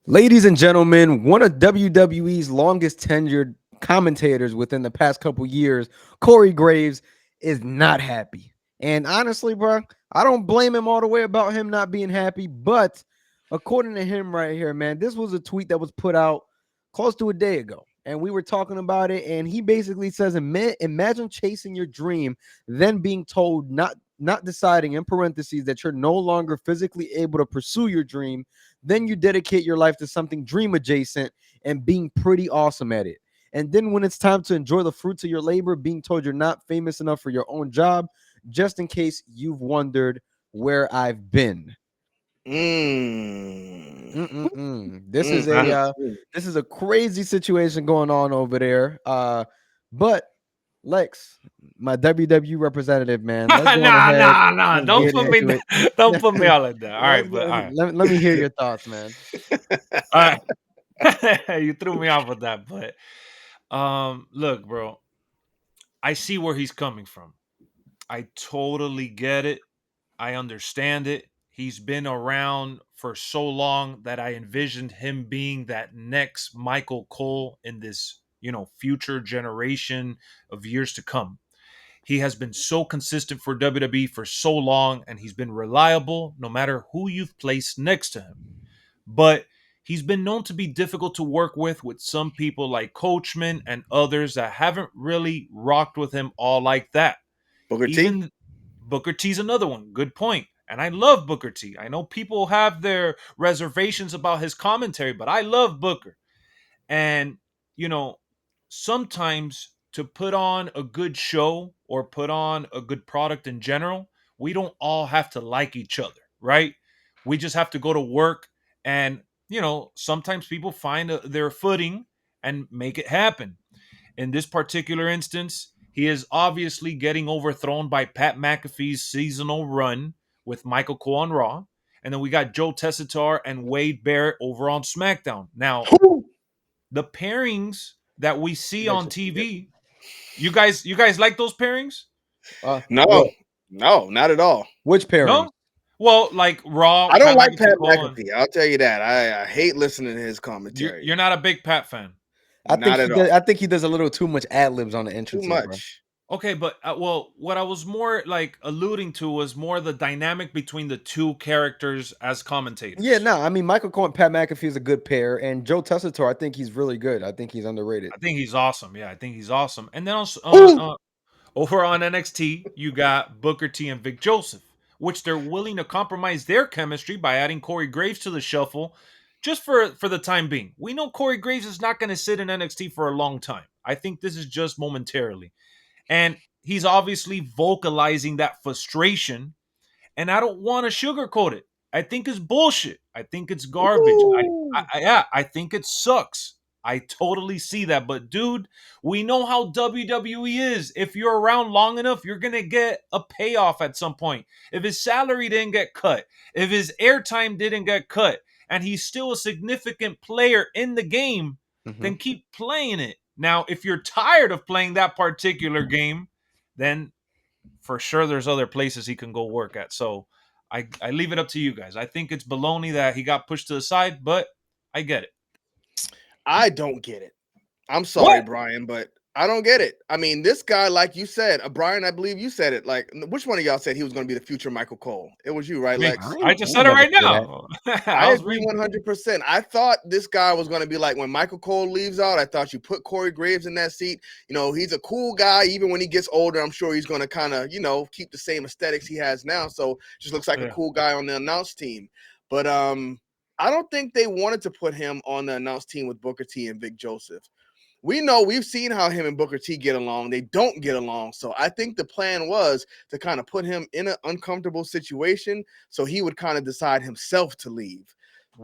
Ladies and gentlemen, one of WWE's longest tenured commentators within the past couple years, Cory Graves, is not happy. And honestly, bro, I don't blame him all the way about him not being happy. But according to him right here, man, this was a tweet that was put out close to a day ago. And we were talking about it. And he basically says, imagine chasing your dream, then being told not deciding in parentheses that you're no longer physically able to pursue your dream. Then you dedicate your life to something dream adjacent and being pretty awesome at it. And then when it's time to enjoy the fruits of your labor, being told you're not famous enough for your own job, just in case you've wondered where I've been. Mm. This is I a don't. this is a crazy situation going on over there. But Lex, my WWE representative, man, let's go on Nah, ahead nah, nah. and Don't get put me into down. it. Don't put me all like that. All Let's right, go. but all right. Let me hear your thoughts, man. All right. You threw me off with that, but look, bro, I see where he's coming from. I totally get it. I understand it. He's been around for so long that I envisioned him being that next Michael Cole in this, future generation of years to come. He has been so consistent for WWE for so long, and he's been reliable no matter who you've placed next to him. But he's been known to be difficult to work with some people like Coachman and others that haven't really rocked with him all like that. Booker T. Even Booker T's another one. Good point. And I love Booker T. I know people have their reservations about his commentary, but I love Booker. And, you know, sometimes to put on a good show or put on a good product in general, we don't all have to like each other, right? We just have to go to work and, sometimes people find their footing and make it happen. In this particular instance, he is obviously getting overthrown by Pat McAfee's seasonal run with Michael Cole on Raw. And then we got Joe Tessitore and Wade Barrett over on SmackDown. Now, Who? the pairings that we see Makes on it forget. TV, you guys like those pairings? No, What? no, not at all. Which pairings? No? Well, like Raw, I don't Pat like Pat McAfee, Cole. McAfee. I'll tell you that. I hate listening to his You're, commentary. you're not a big Pat fan. I think Not he at does. all. I think he does a little too much ad libs on the Too entrances, bro. much. Okay, but well, what I was more like alluding to was more the dynamic between the two characters as Yeah, commentators. no, I mean Michael Cole and Pat McAfee is a good pair, and Joe Tessitore, I think he's really good. I think he's underrated. I think he's awesome. Yeah, I think he's awesome. And then also, Who? over on NXT, you got Booker T and Vic Joseph, which they're willing to compromise their chemistry by adding Corey Graves to the shuffle, just for the time being. We know Corey Graves is not going to sit in NXT for a long time. I think this is just momentarily, and he's obviously vocalizing that frustration. And I don't want to sugarcoat it. I think it's bullshit. I think it's garbage. Ooh. Yeah, I think it sucks. I totally see that. But dude, we know how WWE is. If you're around long enough, you're gonna get a payoff at some point. If his salary didn't get cut, if his airtime didn't get cut, and he's still a significant player in the game, Mhm. then keep playing it. Now, if you're tired of playing that particular game, then for sure there's other places he can go work at. So I leave it up to you guys. I think it's baloney that he got pushed to the side, but I get it. I don't get it. I'm sorry, What? Brian, but I don't get it. I mean, this guy, like you said, Brian, I believe you said it. Like, which one of y'all said he was going to be the future Michael Cole? It was you, right, Me. Lex? I just I said it never right say that. now. I I was agree reading. 100%. I thought this guy was going to be like when Michael Cole leaves out. I thought you put Corey Graves in that seat. You know, he's a cool guy. Even when he gets older, I'm sure he's going to kind of, keep the same aesthetics he has now. So just looks like a Yeah. cool guy on the announce team. But I don't think they wanted to put him on the announce team with Booker T and Vic Joseph. We've seen how him and Booker T get along. They don't get along. So I think the plan was to kind of put him in an uncomfortable situation so he would kind of decide himself to leave.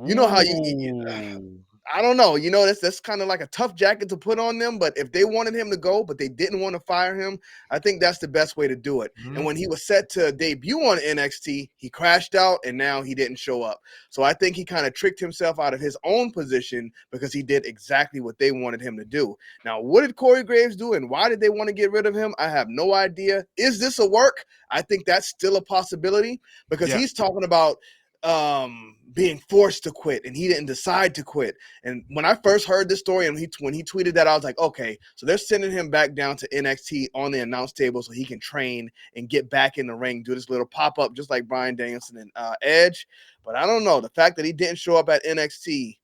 You know how Ooh. I don't know. That's kind of like a tough jacket to put on them. But if they wanted him to go, but they didn't want to fire him, I think that's the best way to do it. And Mhm. when he was set to debut on NXT, he crashed out and now he didn't show up. So I think he kind of tricked himself out of his own position because he did exactly what they wanted him to do. Now, what did Corey Graves do and why did they want to get rid of him? I have no idea. Is this a work? I think that's still a possibility because Yeah. he's talking about being forced to quit, and he didn't decide to quit. And when I first heard this story, and when he tweeted that, I was like, okay, so they're sending him back down to NXT on the announce table so he can train and get back in the ring, do this little pop-up just like Bryan Danielson and Edge. But I don't know, the fact that he didn't show up at NXT,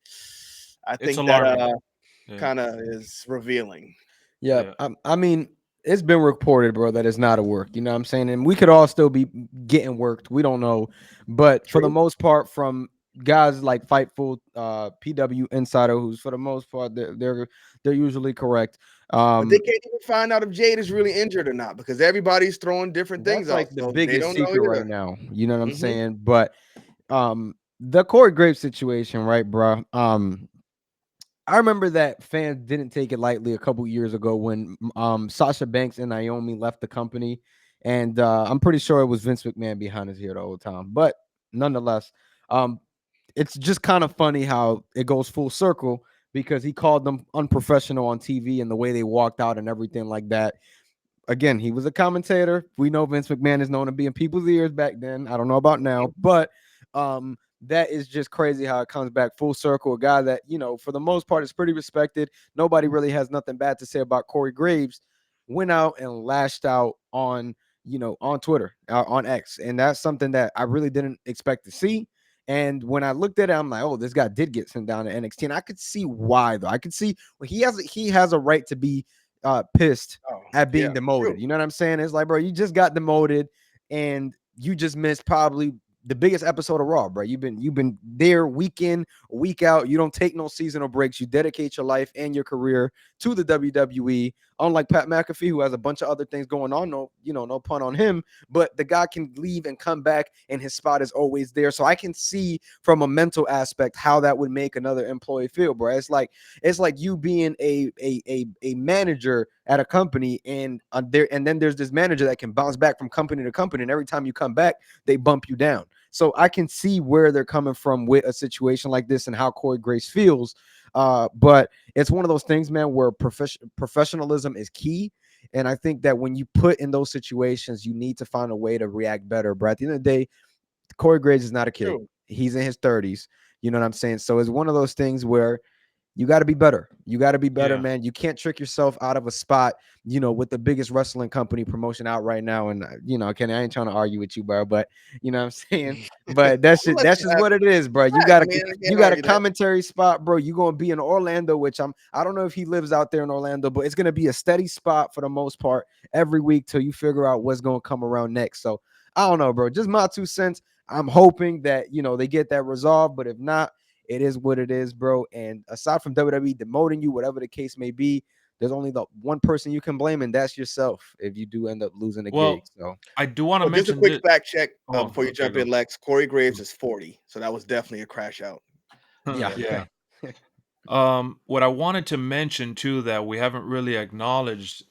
I It's think that alarming. Yeah. kind of is revealing. Yeah, Yeah. I mean, it's been reported, bro, that it's not a work. You know what I'm saying? And we could all still be getting worked. We don't know, but for the True. most part, from guys like Fightful, PW Insider, who's for the most part they're usually correct. But they can't even find out if Jade is really injured or not because everybody's throwing different things That's out. like the So they biggest don't know secret right either. now. You know what I'm Mm-hmm. saying? But the Corey Graves situation, right, bro? I remember that fans didn't take it lightly a couple years ago when Sasha Banks and Naomi left the company, and I'm pretty sure it was Vince McMahon behind his ear the whole time. But nonetheless, um, it's just kind of funny how it goes full circle because he called them unprofessional on TV and the way they walked out and everything like that. Again, he was a commentator. We know Vince McMahon is known to be in people's ears back then. I don't know about now, but that is just crazy how it comes back full circle. A guy that, for the most part is pretty respected. Nobody really has nothing bad to say about Corey Graves. Went out and lashed out on Twitter, on X. And that's something that I really didn't expect to see. And when I looked at it, I'm like, oh, this guy did get sent down to NXT. And I could see why, though. I could see well, he has a right to be pissed Oh, at being yeah, demoted. true. You know what I'm saying? It's like, bro, you just got demoted and you just missed probably the biggest episode of Raw, bro. You've been there week in, week out. You don't take no seasonal breaks. You dedicate your life and your career to the WWE. Unlike Pat McAfee, who has a bunch of other things going on. No pun on him, but the guy can leave and come back, and his spot is always there. So I can see from a mental aspect how that would make another employee feel, bro. It's like you being a manager at a company, and then there's this manager that can bounce back from company to company, and every time you come back, they bump you down. So I can see where they're coming from with a situation like this and how Corey Grace feels. But it's one of those things, man, where professionalism is key. And I think that when you put in those situations, you need to find a way to react better. But at the end of the day, Corey Graves is not a kid. True. He's in his 30s. You know what I'm saying? So it's one of those things where you got to be better. You got to be better, Yeah. man. You can't trick yourself out of a spot, with the biggest wrestling company promotion out right now. And, Kenny, I ain't trying to argue with you, bro, but you know what I'm saying? But I'll let that's you just have what it. it is, bro. You got Facts, a man. I you can't got a argue that. commentary spot, bro. You're going to be in Orlando, which I don't know if he lives out there in Orlando, but it's going to be a steady spot for the most part every week till you figure out what's going to come around next. So I don't know, bro. Just my 2 cents. I'm hoping that, they get that resolved, but if not, it is what it is, bro. And aside from WWE demoting you, whatever the case may be, there's only the one person you can blame, and that's yourself if you do end up losing the gig. Well, So I do want to Oh, just a mention quick this. fact check Oh, before you okay, jump go. in, Lex. Corey Graves is 40, so that was definitely a crash out. yeah. Yeah. What I wanted to mention too that we haven't really acknowledged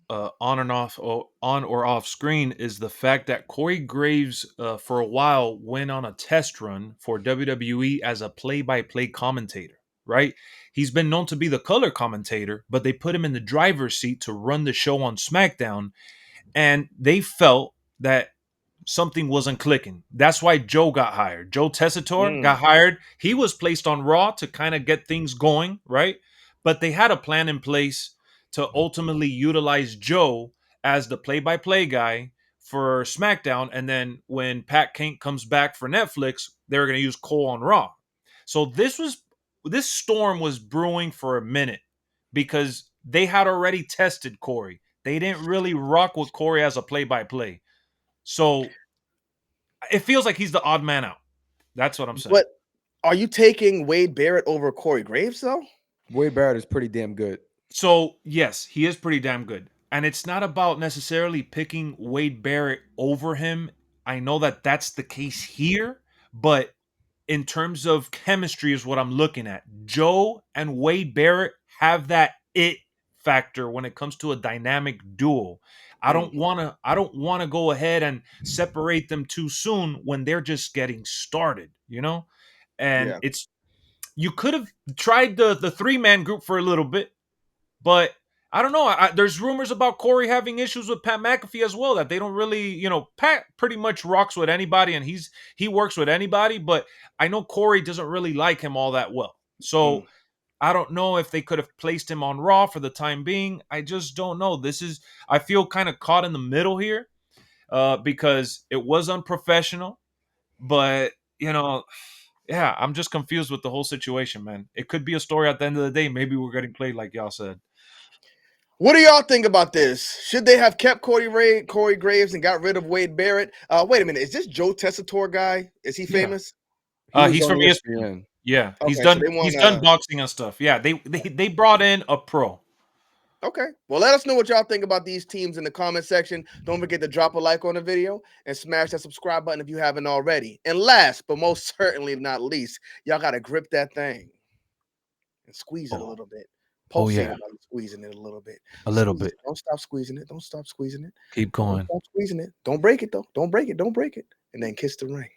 on or off screen is the fact that Corey Graves for a while went on a test run for WWE as a play-by-play commentator. Right? He's been known to be the color commentator, but they put him in the driver's seat to run the show on SmackDown, and they felt that something wasn't clicking. That's why Joe got hired. Joe Tessitore Mm, got hired. He was placed on Raw to kind of get things going, right? But they had a plan in place to ultimately utilize Joe as the play-by-play guy for SmackDown, and then when Pat Kane comes back for Netflix, they were going to use Cole on Raw. So this storm was brewing for a minute because they had already tested Corey. They didn't really rock with Corey as a play-by-play. So it feels like he's the odd man out. That's what I'm saying. but are you taking Wade Barrett over Corey Graves though? Wade Barrett is pretty damn good. So, yes, he is pretty damn good. And it's not about necessarily picking Wade Barrett over him. I know that that's the case here, but in terms of chemistry is what I'm looking at. Joe and Wade Barrett have that it factor when it comes to a dynamic duo. Mm, I don't want to go ahead and separate them too soon when they're just getting started, you know? And yeah. it's you could have tried the three-man group for a little bit, but I don't know. There's rumors about Corey having issues with Pat McAfee as well. That they don't really, Pat pretty much rocks with anybody, and he works with anybody. But I know Corey doesn't really like him all that well. So Mm. I don't know if they could have placed him on Raw for the time being. I just don't know. I feel kind of caught in the middle here, because it was unprofessional. But yeah, I'm just confused with the whole situation, man. It could be a story at the end of the day. Maybe we're getting played like y'all said. What do y'all think about this? Should they have kept Cory Graves and got rid of Wade Barrett? Wait a minute. Is this Joe Tessitore guy? Is he Yeah. famous? He was He's on from ESPN. ESPN. Yeah, he's Okay, so done. they want He's done boxing and stuff. Yeah, they brought in a pro. Okay. Well, let us know what y'all think about these teams in the comment section. Don't forget to drop a like on the video and smash that subscribe button if you haven't already. And last, but most certainly not least, y'all got to grip that thing and squeeze it a little bit. Pulsate it while you're squeezing it a little bit. A little Squeeze bit. it. Don't stop squeezing it. Don't stop squeezing it. Keep Don't going. stop squeezing it. Don't break it, though. Don't break it. Don't break it. And then kiss the ring.